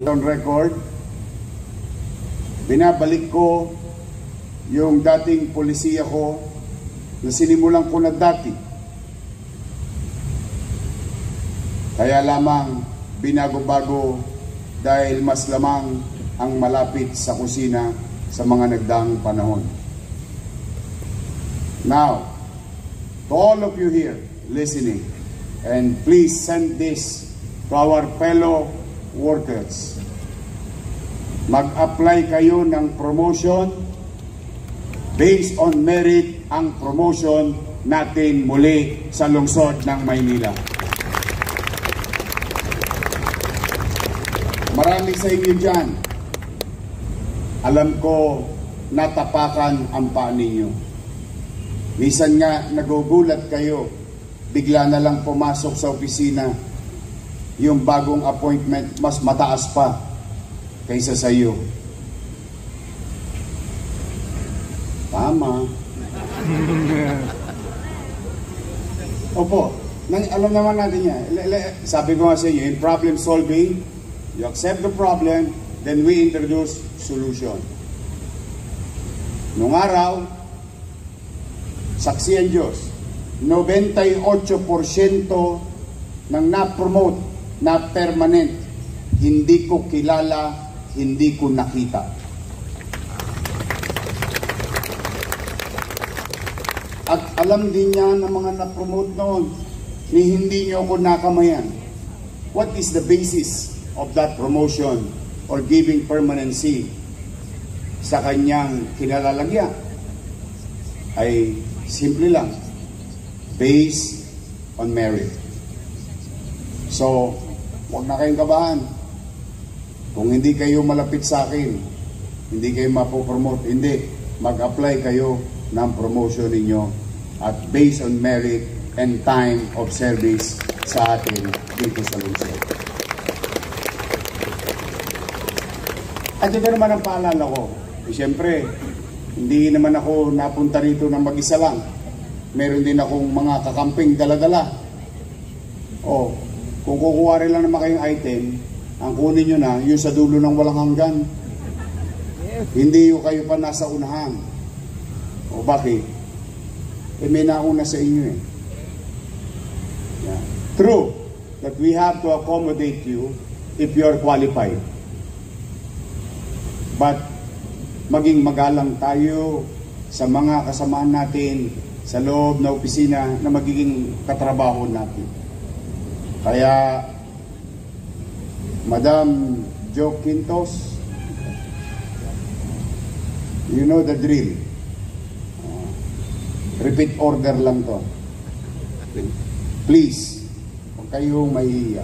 On record, binabalik ko yung dating polisiya ko na sinimulan ko na dati. Kaya lamang binago-bago dahil mas lamang ang malapit sa kusina sa mga nagdaang panahon. Now, to all of you here listening, and please send this to our fellow workers. Mag-apply kayo ng promotion based on merit ang promotion natin muli sa lungsod ng Maynila. Marami sa inyo dyan, alam ko natapakan ang paa ninyo. Minsan nga nagugulat kayo, bigla na lang pumasok sa opisina yung bagong appointment mas mataas pa kaysa sa iyo. Tama. Opo, alam naman natin yan. Sabi ko nga sa inyo, in problem solving, you accept the problem, then we introduce solution. Nung araw, saksi ang Diyos, 98% ng na-promote na permanent, hindi ko kilala, hindi ko nakita. At alam din niya ng mga na-promote noon, ni hindi niyo ako nakamayan. What is the basis of that promotion or giving permanency sa kanyang kinalalagyan? Ay simple lang, based on merit. So, huwag na kayong kabahan. Kung hindi kayo malapit sa akin, hindi kayo mapopromote, hindi. Mag-apply kayo ng promotion ninyo at based on merit and time of service sa atin dito sa lungsod. At ito naman ang paalala ko. Siyempre, hindi naman ako napunta rito ng mag-isa lang. Meron din akong mga kakamping dala-dala. O, kung kukuha rin lang naman kayong item, ang kunin nyo na, yung sa dulo ng walang hanggan. Hindi yung kayo pa nasa unahan. O bakit? Eh may nauna sa inyo eh. Yeah. True that we have to accommodate you if you are qualified. But maging magalang tayo sa mga kasamaan natin sa loob na opisina na magiging katrabaho natin. Kaya, Madam Jo Quintos, you know the drill. Repeat order lang to. Please, huwag kayong mahihiya.